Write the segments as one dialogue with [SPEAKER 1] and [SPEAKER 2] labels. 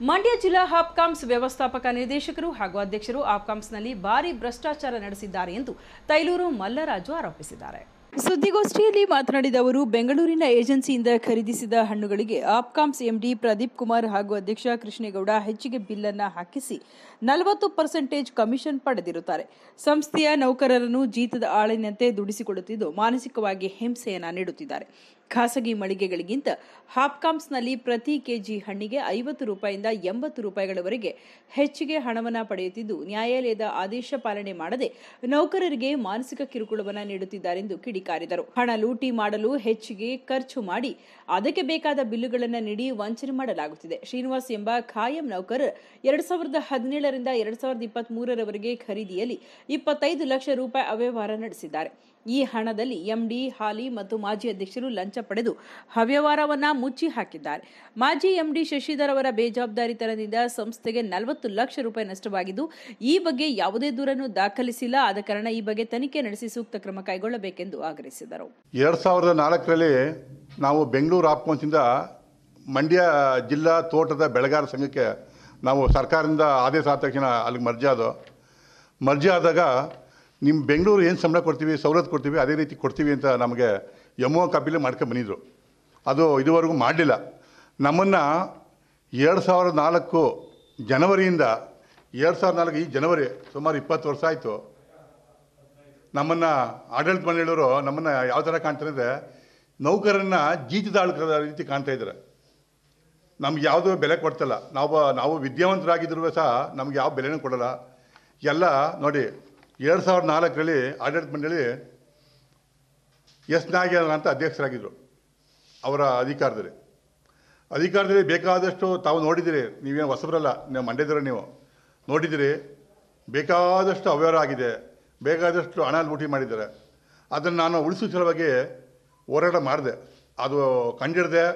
[SPEAKER 1] ಮಂಡ್ಯ ಜಿಲ್ಲಾ ಹಾಪ್ಕಾಮ್ಸ್ ವ್ಯವಸ್ಥಾಪಕ ನಿರ್ದೇಶಕರು ಹಾಗೂ ಅಧ್ಯಕ್ಷರು ಹಾಪ್ಕಾಮ್ಸ್ನಲ್ಲಿ ಭಾರಿ ಭ್ರಷ್ಟಾಚಾರ ನಡೆಸಿದ್ದಾರೆ ಎಂದು ತೈಲೂರು ಮಲ್ಲರಾಜು ಆರೋಪಿಸಿದ್ದಾರೆ. ಸುದ್ದಿಗೋಷ್ಠಿಯಲ್ಲಿ ಮಾತನಾಡಿದ ಅವರು, ಬೆಂಗಳೂರಿನ ಏಜೆನ್ಸಿಯಿಂದ ಖರೀದಿಸಿದ ಹಣ್ಣುಗಳಿಗೆ ಹಾಪ್ಕಾಮ್ಸ್ ಎಂಡಿ ಪ್ರದೀಪ್ ಕುಮಾರ್ ಹಾಗೂ ಅಧ್ಯಕ್ಷ ಕೃಷ್ಣೇಗೌಡ ಹೆಚ್ಚಿಗೆ ಬಿಲ್ ಅನ್ನು ಹಾಕಿಸಿ 40% ಕಮಿಷನ್ ಪಡೆದಿರುತ್ತಾರೆ. ಸಂಸ್ಥೆಯ ನೌಕರರನ್ನು ಜೀತದ ಆಳಿನಂತೆ ದುಡಿಸಿಕೊಳ್ಳುತ್ತಿದ್ದು ಮಾನಸಿಕವಾಗಿ ಹಿಂಸೆಯನ್ನ ನೀಡುತ್ತಿದ್ದಾರೆ. ಖಾಸಗಿ ಮಳಿಗೆಗಳಿಗಿಂತ ಹಾಪ್ಕಾಮ್ಸ್ನಲ್ಲಿ ಪ್ರತಿ ಕೆಜಿ ಹಣ್ಣಿಗೆ 50 ರೂಪಾಯಿಯಿಂದ 80 ರೂಪಾಯಿಗಳವರೆಗೆ ಹೆಚ್ಚಿಗೆ ಹಣವನ್ನು ಪಡೆಯುತ್ತಿದ್ದು ನ್ಯಾಯಾಲಯದ ಆದೇಶ ಪಾಲನೆ ಮಾಡದೆ ನೌಕರರಿಗೆ ಮಾನಸಿಕ ಕಿರುಕುಳವನ್ನು ನೀಡುತ್ತಿದ್ದಾರೆಂದು ಕಿಡಿಕಾರಿದರು. ಹಣ ಲೂಟಿ ಮಾಡಲು ಹೆಚ್ಚಿಗೆ ಖರ್ಚು ಮಾಡಿ ಅದಕ್ಕೆ ಬೇಕಾದ ಬಿಲ್ಲುಗಳನ್ನು ನೀಡಿ ವಂಚನೆ ಮಾಡಲಾಗುತ್ತಿದೆ. ಶ್ರೀನಿವಾಸ್ ಎಂಬ ಖಾಯಂ ನೌಕರ 2017ರಿಂದ 2023ರವರೆಗೆ ಖರೀದಿಯಲ್ಲಿ 25 ಲಕ್ಷ ರೂಪಾಯಿ ಅವ್ಯವಹಾರ ನಡೆಸಿದ್ದಾರೆ. ಈ ಹಣದಲ್ಲಿ ಎಂಡಿ, ಹಾಲಿ ಮತ್ತು ಮಾಜಿ ಅಧ್ಯಕ್ಷರು ಲಂಚ ಪಡೆದು ಅವ್ಯವಹಾರವನ್ನ ಮುಚ್ಚಿ ಹಾಕಿದ್ದಾರೆ. ಮಾಜಿ ಎಂಡಿ ಶಶಿಧರ್ ಅವರ ಬೇಜವಾಬ್ದಾರಿತನದಿಂದ ಸಂಸ್ಥೆಗೆ 40 ಲಕ್ಷ ರೂಪಾಯಿ ನಷ್ಟವಾಗಿದ್ದು ಈ ಬಗ್ಗೆ ಯಾವುದೇ ದೂರನ್ನು ದಾಖಲಿಸಿಲ್ಲ. ಆದ ಕಾರಣ ಈ ಬಗ್ಗೆ ತನಿಖೆ ನಡೆಸಿ ಸೂಕ್ತ ಕ್ರಮ ಕೈಗೊಳ್ಳಬೇಕೆಂದು ಆಗ್ರಹಿಸಿದರು.
[SPEAKER 2] 2004ರಲ್ಲಿ ನಾವು ಬೆಂಗಳೂರು ಹಾಪ್ಕಾಮ್ಸ್ನಿಂದ ಮಂಡ್ಯ ಜಿಲ್ಲಾ ತೋಟದ ಬೆಳೆಗಾರರ ಸಂಘಕ್ಕೆ ನಾವು ಸರ್ಕಾರದಿಂದ ಆದೇಶ ಆದ ತಕ್ಷಣ ಅಲ್ಲಿಗೆ ಮರ್ಜಿ ಆದಾಗ ನಿಮ್ಮ ಬೆಂಗಳೂರು ಏನು ಸಂಬಳ ಕೊಡ್ತೀವಿ, ಸವಲತ್ತು ಕೊಡ್ತೀವಿ, ಅದೇ ರೀತಿ ಕೊಡ್ತೀವಿ ಅಂತ ನಮಗೆ ಎಮ್ಮೋ ಕಾಪಿಲಿ ಮಾಡ್ಕೊಂಡು ಬಂದಿದ್ರು. ಅದು ಇದುವರೆಗೂ ಮಾಡಲಿಲ್ಲ. ನಮ್ಮನ್ನು 2004 ಜನವರಿಯಿಂದ 2004 ಈ ಜನವರಿ ಸುಮಾರು 20 ವರ್ಷ ಆಯಿತು. ನಮ್ಮನ್ನು ಆಡಳಿತ ಮಂಡಳಿಯವರು ನಮ್ಮನ್ನು ಯಾವ ಥರ ಕಾಣ್ತಾರೆ ಅಂದರೆ ನೌಕರನ್ನು ಜೀತದಾಳಕರ ರೀತಿ ಕಾಣ್ತಾ ಇದ್ದಾರೆ. ನಮ್ಗೆ ಯಾವುದೂ ಬೆಲೆ ಕೊಡ್ತಲ್ಲ. ನಾವು ವಿದ್ಯಾವಂತರಾಗಿದ್ದರೂ ಸಹ ನಮ್ಗೆ ಯಾವ ಬೆಲೆನೂ ಕೊಡಲ್ಲ. ಎಲ್ಲ ನೋಡಿ, 2004ರಲ್ಲಿ ಆಡಳಿತ ಮಂಡಳಿ ಎಸ್ ನಾಗೇಂದ್ರ ಅಂತ ಅಧ್ಯಕ್ಷರಾಗಿದ್ದರು. ಅವರ ಅಧಿಕಾರದಲ್ಲಿ ಬೇಕಾದಷ್ಟು ತಾವು ನೋಡಿದ್ದೀರಿ. ನೀವೇನು ಹೊಸಬರಲ್ಲ, ನೀವು ಮಂಡ್ಯದವರು, ನೀವು ನೋಡಿದ್ದೀರಿ. ಬೇಕಾದಷ್ಟು ಅವ್ಯವಹಾರ ಆಗಿದೆ, ಬೇಕಾದಷ್ಟು ಹಣ ಲೂಟಿ ಮಾಡಿದ್ದಾರೆ. ಅದನ್ನು ನಾನು ಉಳಿಸೋ ಸಲುವಾಗಿ ಹೋರಾಟ ಮಾಡಿದೆ. ಅದು ಕಂಡಿಡಿದೆ.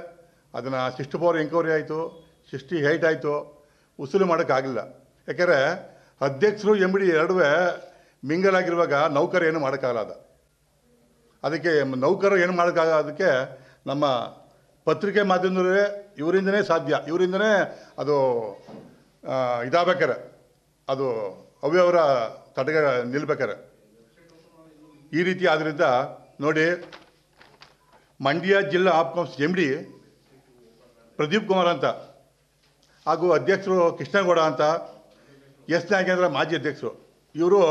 [SPEAKER 2] ಅದನ್ನು 64 ಎಂಕ್ವೈರಿ ಆಯಿತು, 68 ಆಯಿತು. ಉಸುಲು ಮಾಡೋಕ್ಕಾಗಲಿಲ್ಲ. ಯಾಕೆಂದರೆ ಅಧ್ಯಕ್ಷರು ಎಂಬಡಿ ಎರಡೂ ಮಿಂಗಲ್ ಆಗಿರುವಾಗ ನೌಕರ ಏನು ಮಾಡೋಕ್ಕಾಗಲ್ಲ. ಅದಕ್ಕೆ ನೌಕರರು ಏನು ಮಾಡೋಕ್ಕಾಗೋದಕ್ಕೆ ನಮ್ಮ ಪತ್ರಿಕೆ ಮಾಧ್ಯಮದವರೇ ಇವರಿಂದನೇ ಸಾಧ್ಯ. ಇವರಿಂದನೇ ಅದು ಇದಾಗಬೇಕಾರೆ, ಅದು ಅವ್ಯವಹಾರ ತಡೆಗೆ ನಿಲ್ಬೇಕಾರೆ. ಈ ರೀತಿ ಆದ್ದರಿಂದ ನೋಡಿ, ಮಂಡ್ಯ ಜಿಲ್ಲಾ ಹಾಪ್ಕಾಮ್ಸ್ ಎಂಡಿ ಪ್ರದೀಪ್ ಕುಮಾರ್ ಅಂತ ಹಾಗೂ ಅಧ್ಯಕ್ಷರು ಕೃಷ್ಣೇಗೌಡ ಅಂತ, ಎಸ್ ನಾಗೇಂದ್ರ ಮಾಜಿ ಅಧ್ಯಕ್ಷರು. ಇವರು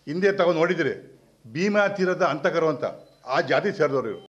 [SPEAKER 2] ಹಿಂದೆ ತಗೊಂಡು ನೋಡಿದಿರಿ, ಭೀಮಾ ತೀರದ ಅಂತಕರು ಅಂತ ಆ ಜಾತಿ ಸೇರಿದವರು ಇವರು.